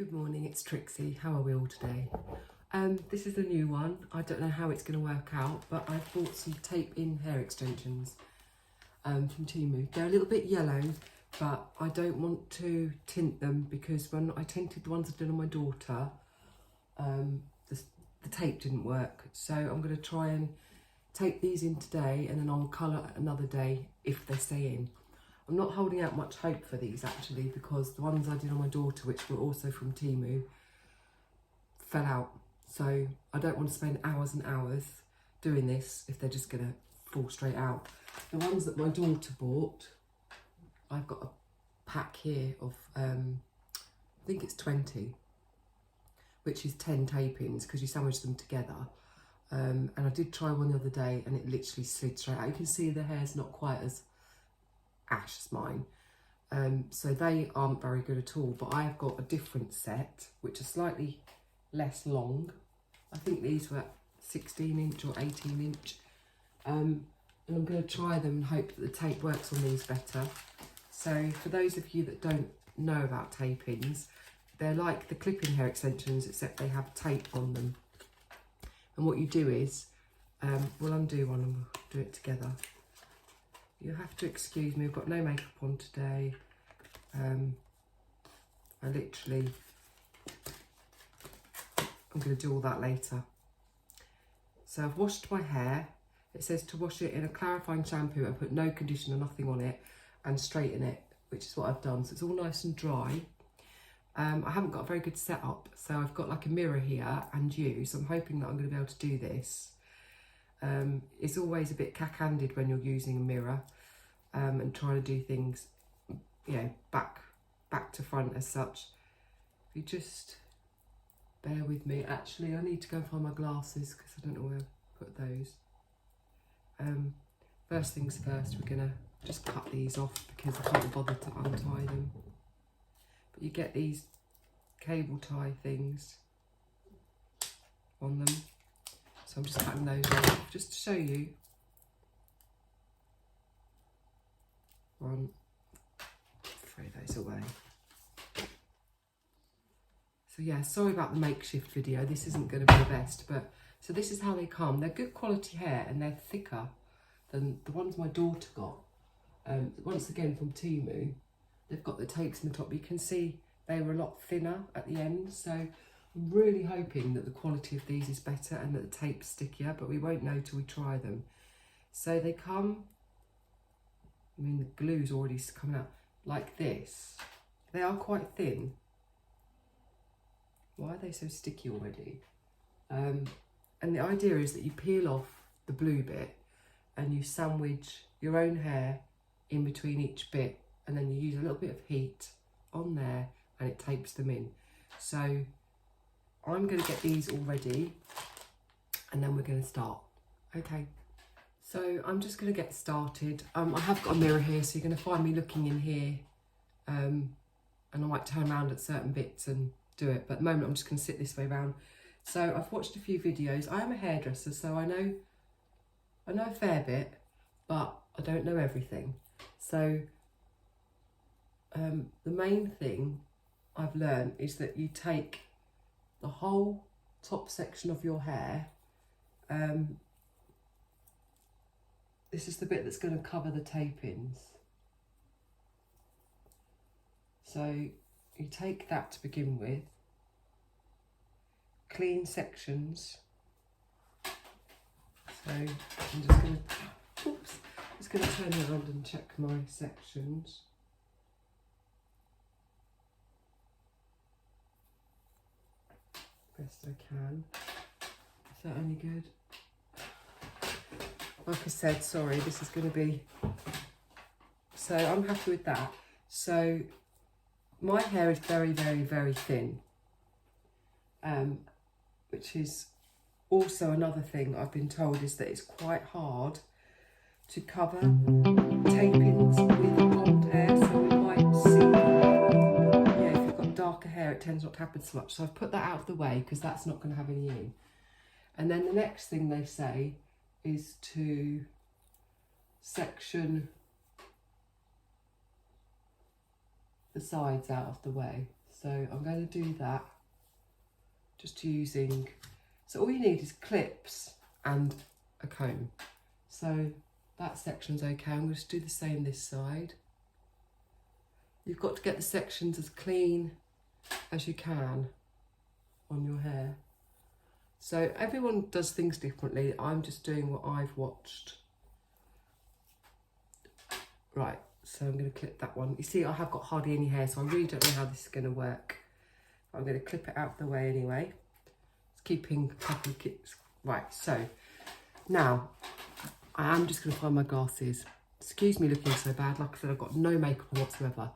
Good morning, it's Trixie. How are we all today? This is a new one. I don't know how it's going to work out, but I bought some tape in hair extensions from TEMU. They're a little bit yellow, but I don't want to tint them because when I tinted the ones I did on my daughter, the tape didn't work. So I'm going to try and tape these in today, and then I'll colour another day if they stay in. I'm not holding out much hope for these actually, because the ones I did on my daughter, which were also from TEMU, fell out. So I don't want to spend hours and hours doing this if they're just going to fall straight out. The ones that my daughter bought, I've got a pack here of, I think it's 20, which is 10 tape-ins because you sandwich them together. And I did try one the other day and it literally slid straight out. You can see the hair's not quite as ash as mine, so they aren't very good at all, but I've got a different set which are slightly less long. I think these were 16 inch or 18 inch, and I'm going to try them and hope that the tape works on these better. So for those of you that don't know about tape-ins, they're like the clip-in hair extensions except they have tape on them, and what you do is we'll undo one and we'll do it together. You have to excuse me, I've got no makeup on today. I'm going to do all that later. So I've washed my hair. It says to wash it in a clarifying shampoo and put no conditioner, nothing on it, and straighten it, which is what I've done. So it's all nice and dry. I haven't got a very good setup, so I've got like a mirror here and you, so I'm hoping that I'm going to be able to do this. It's always a bit cack-handed when you're using a mirror and trying to do things, you know, back to front as such. If you just bear with me. Actually, I need to go and find my glasses because I don't know where I put those. First things first, we're going to just cut these off because I can't bother to untie them. But you get these cable tie things on them. So I'm just cutting those off just to show you. One, throw those away. So yeah, sorry about the makeshift video. This isn't going to be the best, but so this is how they come. They're good quality hair and they're thicker than the ones my daughter got. Once again from TEMU, they've got the tapes in the top. You can see they were a lot thinner at the end, so I'm really hoping that the quality of these is better and that the tape's stickier, but we won't know till we try them. So they come, I mean the glue's already coming out like this. They are quite thin. Why are they so sticky already? And the idea is that you peel off the blue bit and you sandwich your own hair in between each bit, and then you use a little bit of heat on there and it tapes them in. So I'm going to get these all ready and then we're going to start. Okay, so I'm just going to get started. I have got a mirror here, so you're going to find me looking in here, and I might turn around at certain bits and do it, but at the moment I'm just going to sit this way around. So I've watched a few videos. I am a hairdresser, so I know a fair bit, but I don't know everything. So the main thing I've learned is that you take the whole top section of your hair. This is the bit that's going to cover the tape-ins. So you take that to begin with. Clean sections. So I'm just going to turn around and check my sections. Best I can. Is that any good? Like I said, sorry, this is going to be... So I'm happy with that. So my hair is very, very, very thin. Which is also another thing I've been told, is that it's quite hard to cover tape-ins with blonde hair, so we might see, yeah, if you've got darker hair it tends not to happen so much. So I've put that out of the way because that's not going to have any in. And then the next thing they say is to section the sides out of the way. So I'm going to do that just using, so all you need is clips and a comb. So that section's okay. I'm going to do the same this side. You've got to get the sections as clean as you can on your hair. So everyone does things differently. I'm just doing what I've watched. Right, so I'm going to clip that one. You see, I have got hardly any hair, so I really don't know how this is going to work. I'm going to clip it out of the way anyway. It's keeping a couple of kicks. Right, so now I am just going to find my glasses. Excuse me looking so bad. Like I said, I've got no makeup on whatsoever.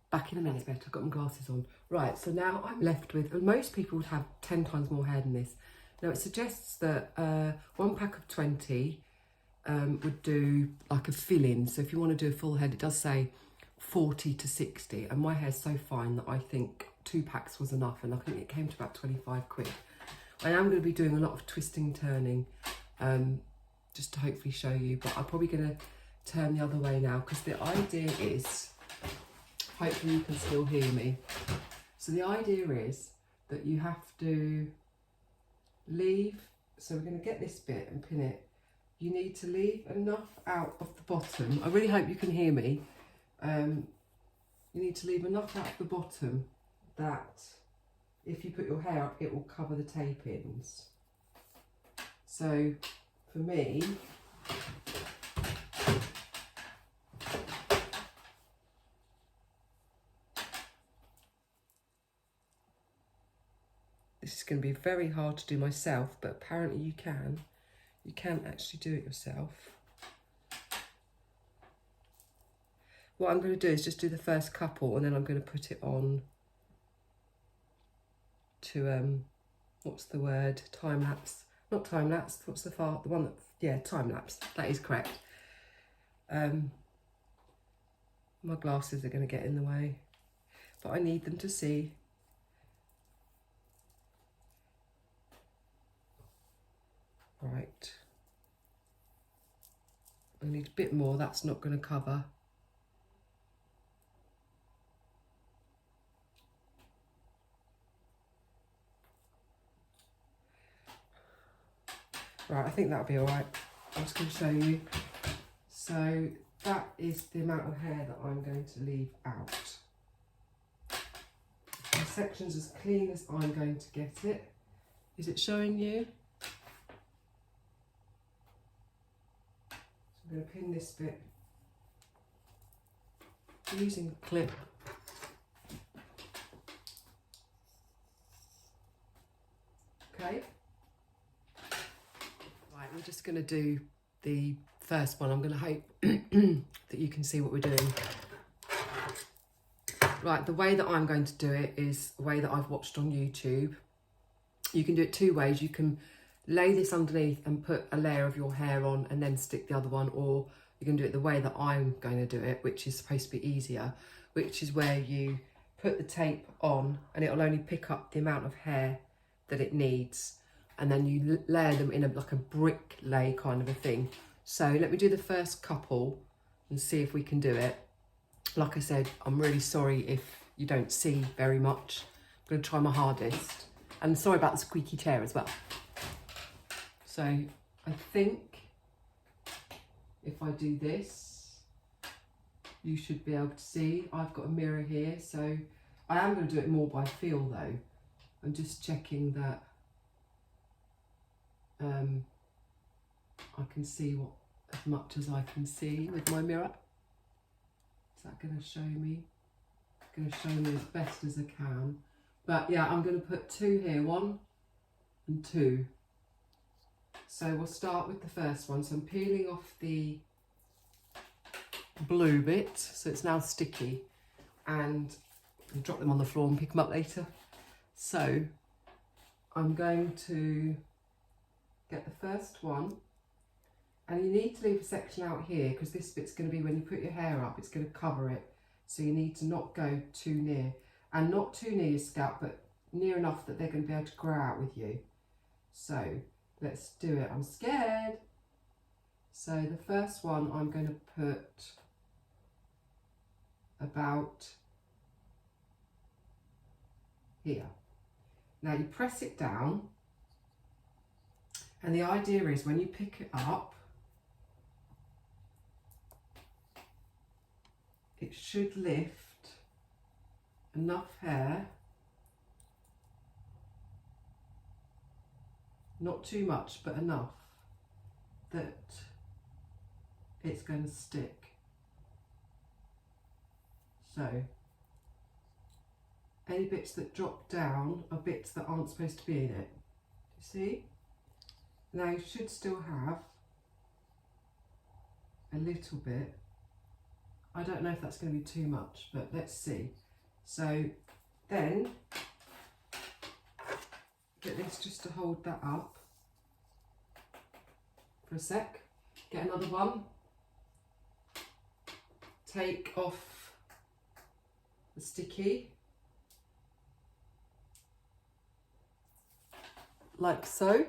Back in a minute, I've got my glasses on. Right, so now I'm left with, and most people would have 10 times more hair than this. Now it suggests that 1 pack of 20 would do like a fill-in. So if you want to do a full head, it does say 40 to 60. And my hair's so fine that I think 2 packs was enough. And I think it came to about 25 quid. I am going to be doing a lot of twisting and turning just to hopefully show you. But I'm probably going to turn the other way now because the idea is, hopefully you can still hear me. So the idea is that you have to leave, so we're going to get this bit and pin it. You need to leave enough out of the bottom. I really hope you can hear me. You need to leave enough out of the bottom that if you put your hair up, it will cover the tape-ins. So for me, this is going to be very hard to do myself, but apparently you can. You can actually do it yourself. What I'm going to do is just do the first couple and then I'm going to put it on to, what's the word? Time lapse. Not time lapse, what's the one that, yeah, time lapse. That is correct. My glasses are going to get in the way, but I need them to see. Right, I need a bit more, that's not going to cover. Right, I think that'll be all right. I'm just going to show you. So that is the amount of hair that I'm going to leave out. The section's as clean as I'm going to get it. Is it showing you? I'm going to pin this bit using a clip. Okay. Right, we're just going to do the first one. I'm going to hope that you can see what we're doing. Right, the way that I'm going to do it is the way that I've watched on YouTube. You can do it 2 ways. You can lay this underneath and put a layer of your hair on and then stick the other one, or you can do it the way that I'm going to do it, which is supposed to be easier, which is where you put the tape on and it'll only pick up the amount of hair that it needs, and then you layer them in like a brick lay kind of a thing. So let me do the first couple and see if we can do it. Like I said, I'm really sorry if you don't see very much. I'm going to try my hardest, and sorry about the squeaky chair as well. So I think if I do this, you should be able to see. I've got a mirror here, so I am going to do it more by feel though. I'm just checking that I can see what as much as I can see with my mirror. Is that going to show me? It's going to show me as best as I can. But yeah, I'm going to put 2 here, 1 and 2. So we'll start with the first one. So I'm peeling off the blue bit, so it's now sticky, and I'll drop them on the floor and pick them up later. So I'm going to get the first one, and you need to leave a section out here because this bit's going to be when you put your hair up, it's going to cover it. So you need to not go too near, and not too near your scalp, but near enough that they're going to be able to grow out with you. So let's do it. I'm scared. So the first one I'm going to put about here. Now you press it down, and the idea is when you pick it up, it should lift enough hair, not too much, but enough that it's going to stick. So any bits that drop down are bits that aren't supposed to be in it. You see? Now you should still have a little bit. I don't know if that's going to be too much, but let's see. So then get this just to hold that up for a sec. Get another one. Take off the sticky, like so.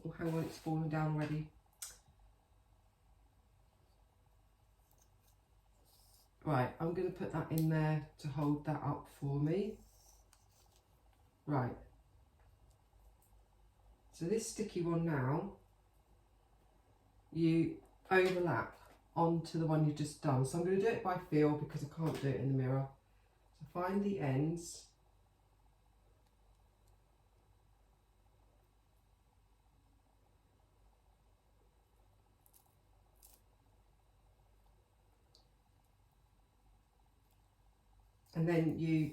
Oh, hang on, it's falling down already. Right, I'm going to put that in there to hold that up for me. Right. So this sticky one now, you overlap onto the one you've just done. So I'm going to do it by feel because I can't do it in the mirror. So find the ends. And then you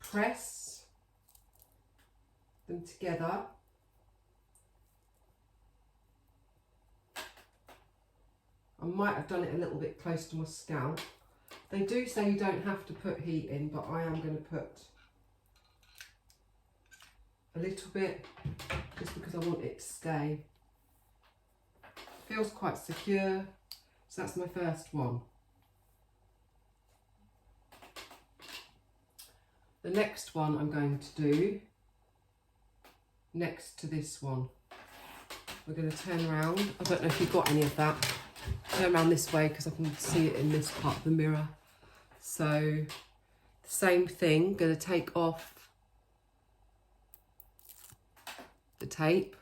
press them together. I might have done it a little bit close to my scalp. They do say you don't have to put heat in, but I am going to put a little bit just because I want it to stay. Feels quite secure. So that's my first one. The next one I'm going to do next to this one. We're going to turn around. I don't know if you've got any of that. Turn around this way because I can see it in this part of the mirror. So the same thing, going to take off the tape.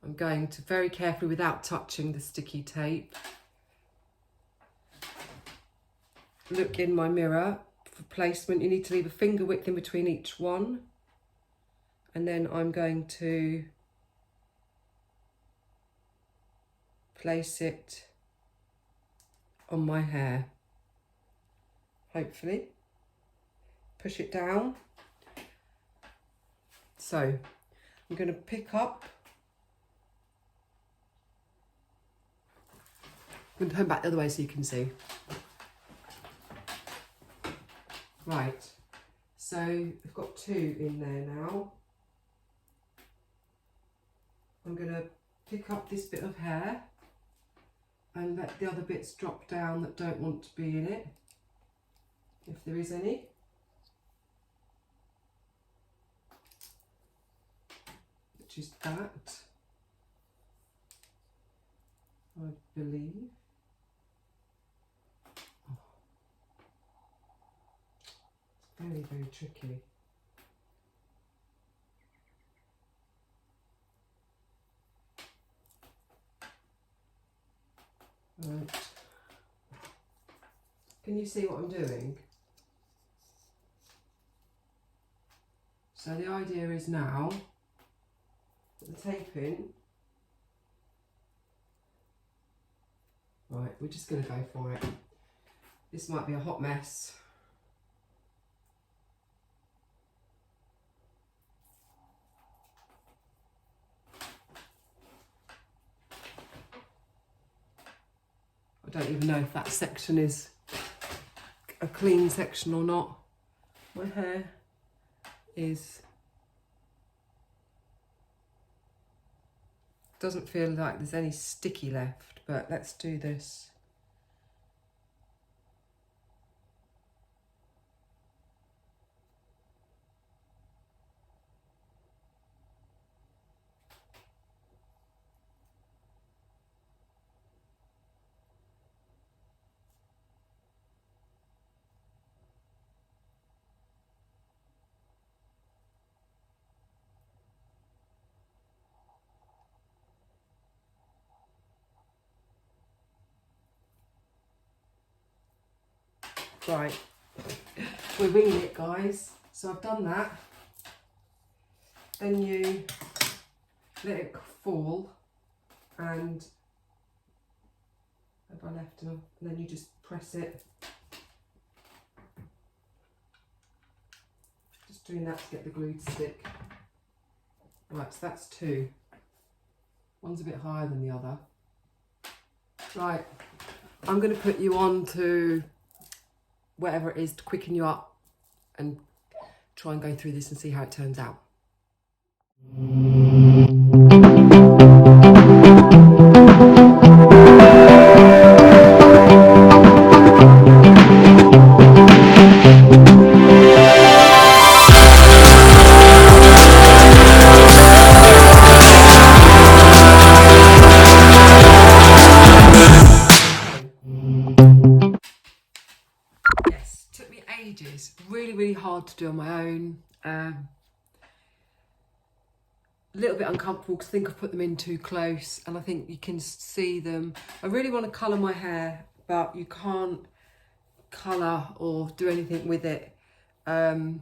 I'm going to very carefully, without touching the sticky tape, look in my mirror for placement. You need to leave a finger width in between each one. And then I'm going to place it on my hair. Hopefully. Push it down. So I'm going to pick up. I'm going to turn back the other way so you can see. Right, so I've got two in there now. I'm going to pick up this bit of hair and let the other bits drop down that don't want to be in it, if there is any. Which is that, I believe. Oh. It's very, very tricky. Right. Can you see what I'm doing? So the idea is now, put the tape in. Right, we're just going to go for it. This might be a hot mess. I don't even know if that section is a clean section or not. My hair doesn't feel like there's any sticky left, but let's do this. Right, we're winging it, guys. So I've done that. Then you let it fall, and have I left enough? And then you just press it. Just doing that to get the glue to stick. Right, so that's 2. One's a bit higher than the other. Right, I'm going to put you on to whatever it is to quicken you up and try and go through this and see how it turns out. Yes, took me ages, really hard to do on my own. A little bit uncomfortable because I think I've put them in too close, and I think you can see them. I really want to colour my hair, but you can't colour or do anything with it for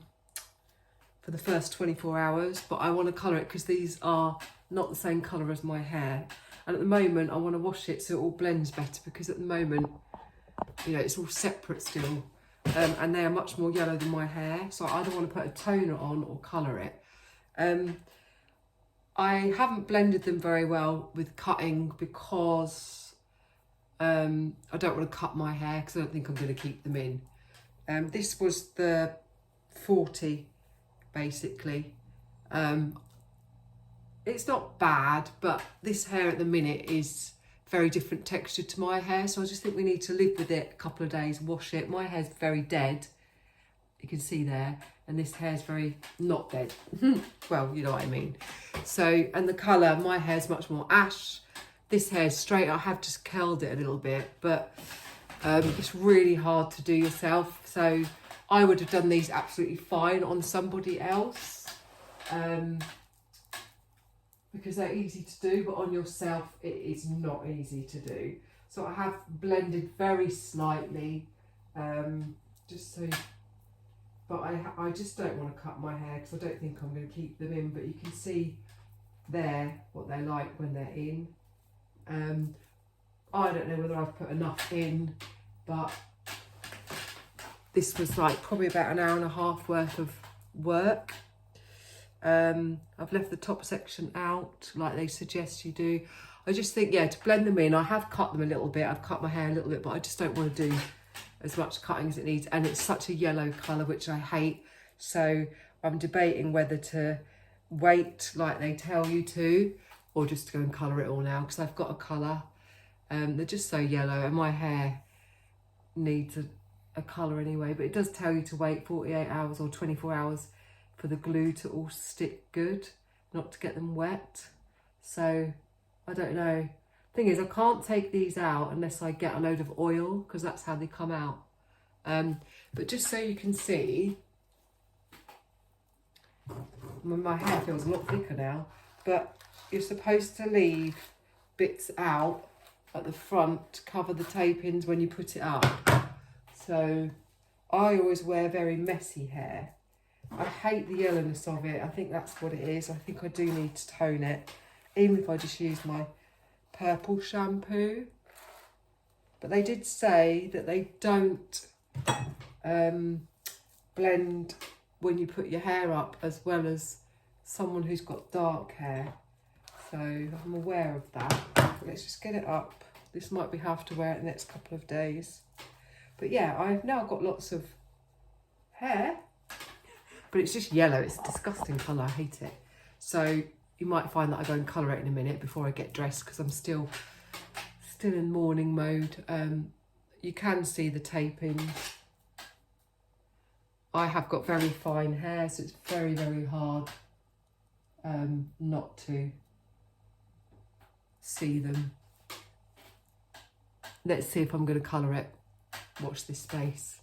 the first 24 hours, but I want to colour it because these are not the same colour as my hair. And at the moment I want to wash it so it all blends better, because at the moment, you know, it's all separate still, and they are much more yellow than my hair, so I either want to put a toner on or colour it. I haven't blended them very well with cutting because I don't want to cut my hair because I don't think I'm going to keep them in. This was the 40 basically. It's not bad, but this hair at the minute is very different texture to my hair, so I just think we need to live with it a couple of days, wash it. My hair's very dead, you can see there, and this hair's very not dead. Well, you know what I mean. So, and the colour, my hair's much more ash, this hair's straight. I have just curled it a little bit, but it's really hard to do yourself, so I would have done these absolutely fine on somebody else, because they're easy to do, but on yourself it is not easy to do. So I have blended very slightly, just so, but I just don't want to cut my hair because I don't think I'm going to keep them in, but you can see there what they're like when they're in. I don't know whether I've put enough in, but this was like probably about an hour and a half worth of work. I've left the top section out like they suggest you do. I just think, yeah, to blend them in, I have cut them a little bit, I've cut my hair a little bit, but I just don't want to do as much cutting as it needs, and it's such a yellow colour, which I hate. So I'm debating whether to wait like they tell you to, or just to go and colour it all now, because I've got a colour. They're just so yellow, and my hair needs a colour anyway, but it does tell you to wait 48 hours or 24 hours for the glue to all stick good, not to get them wet. So I don't know. Thing is, I can't take these out unless I get a load of oil, because that's how they come out. But just so you can see, my hair feels a lot thicker now, but you're supposed to leave bits out at the front to cover the tape-ins when you put it up. So I always wear very messy hair. I hate the yellowness of it. I think that's what it is. I think I do need to tone it, even if I just use my purple shampoo. But they did say that they don't blend when you put your hair up as well as someone who's got dark hair. So I'm aware of that. But let's just get it up. This might be how I have to wear it the next couple of days. But yeah, I've now got lots of hair, but it's just yellow. It's a disgusting colour. I hate it. So you might find that I go and colour it in a minute before I get dressed, because I'm still in morning mode. You can see the tape-in. I have got very fine hair, so it's very, very hard not to see them. Let's see if I'm going to colour it. Watch this space.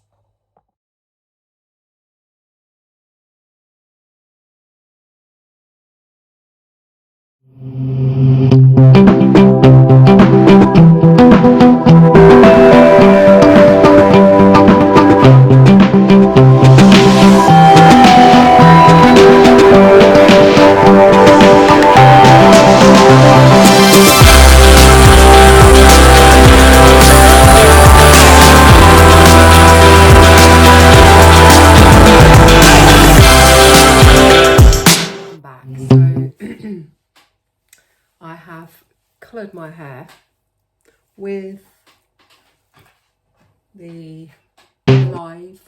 with the Live,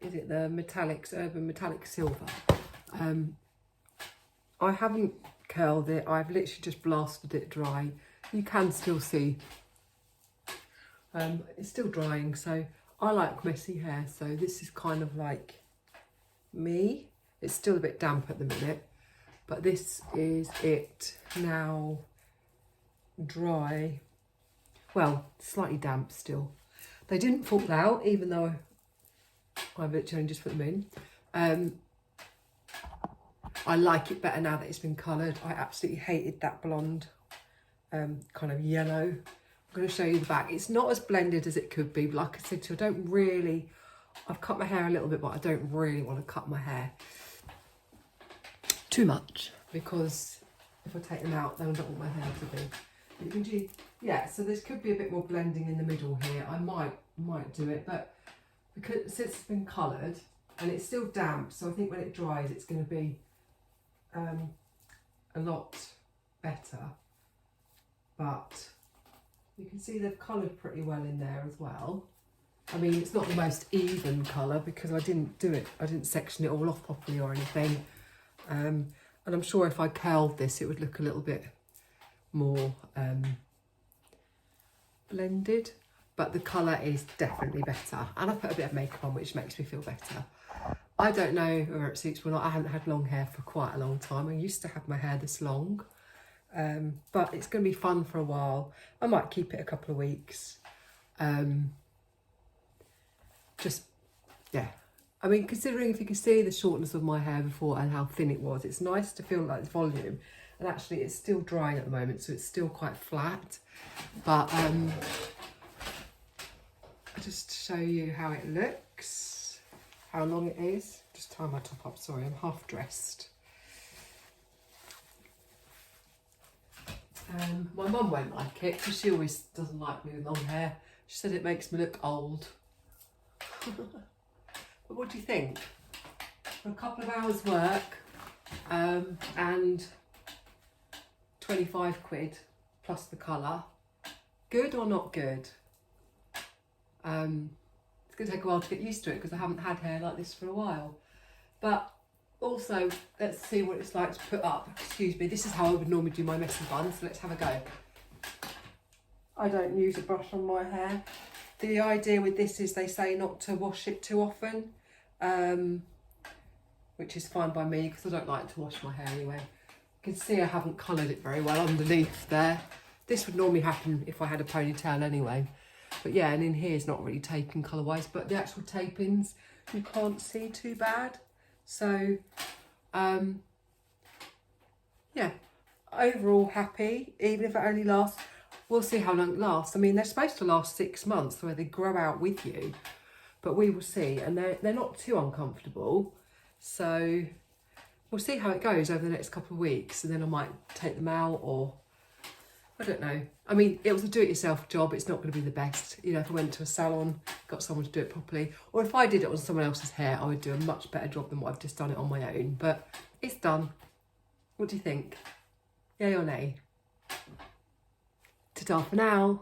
is it the Metallics, Urban Metallic Silver. I haven't curled it, I've literally just blasted it dry. You can still see it's still drying, so I like messy hair, so this is kind of like me. It's still a bit damp at the minute, but this is it now dry. Well, slightly damp still. They didn't fall out, even though I've literally just put them in. I like it better now that it's been coloured. I absolutely hated that blonde kind of yellow. I'm going to show you the back. It's not as blended as it could be, but like I said to you, I don't really, I've cut my hair a little bit, but I don't really want to cut my hair too much, because if I take them out, then I don't want my hair to be. You can do, yeah, so this could be a bit more blending in the middle here. I might do it, but because since it's been coloured and it's still damp, so I think when it dries it's going to be a lot better. But you can see they've coloured pretty well in there as well. I mean, it's not the most even colour because I didn't do it, I didn't section it all off properly or anything. And I'm sure if I curled this it would look a little bit more blended, but the colour is definitely better, and I put a bit of makeup on, which makes me feel better. I don't know whether it suits me or not. I haven't had long hair for quite a long time. I used to have my hair this long, but it's going to be fun for a while. I might keep it a couple of weeks. Just, yeah. I mean, considering if you can see the shortness of my hair before and how thin it was, it's nice to feel like it's volume. And actually it's still drying at the moment, so it's still quite flat. But I'll just show you how it looks, how long it is. Just tie my top up, sorry, I'm half dressed. My mum won't like it because she always doesn't like me with long hair. She said it makes me look old. But what do you think? For a couple of hours work and 25 quid plus the colour, good or not good? It's going to take a while to get used to it because I haven't had hair like this for a while. But also, let's see what it's like to put up. Excuse me, this is how I would normally do my messy bun, so let's have a go. I don't use a brush on my hair. The idea with this is they say not to wash it too often, which is fine by me because I don't like to wash my hair anyway. You can see I haven't coloured it very well underneath there. This would normally happen if I had a ponytail anyway. But yeah, and in here is not really taken colour-wise, but the actual tape-ins you can't see too bad. So, yeah, overall happy, even if it only lasts. We'll see how long it lasts. I mean, they're supposed to last 6 months where they grow out with you, but we will see. And they're not too uncomfortable. So we'll see how it goes over the next couple of weeks, and then I might take them out, or I don't know. I mean, it was a do-it-yourself job. It's not going to be the best. You know, if I went to a salon, got someone to do it properly, or if I did it on someone else's hair, I would do a much better job than what I've just done it on my own. But it's done. What do you think? Yay or nay? Ta-ta for now.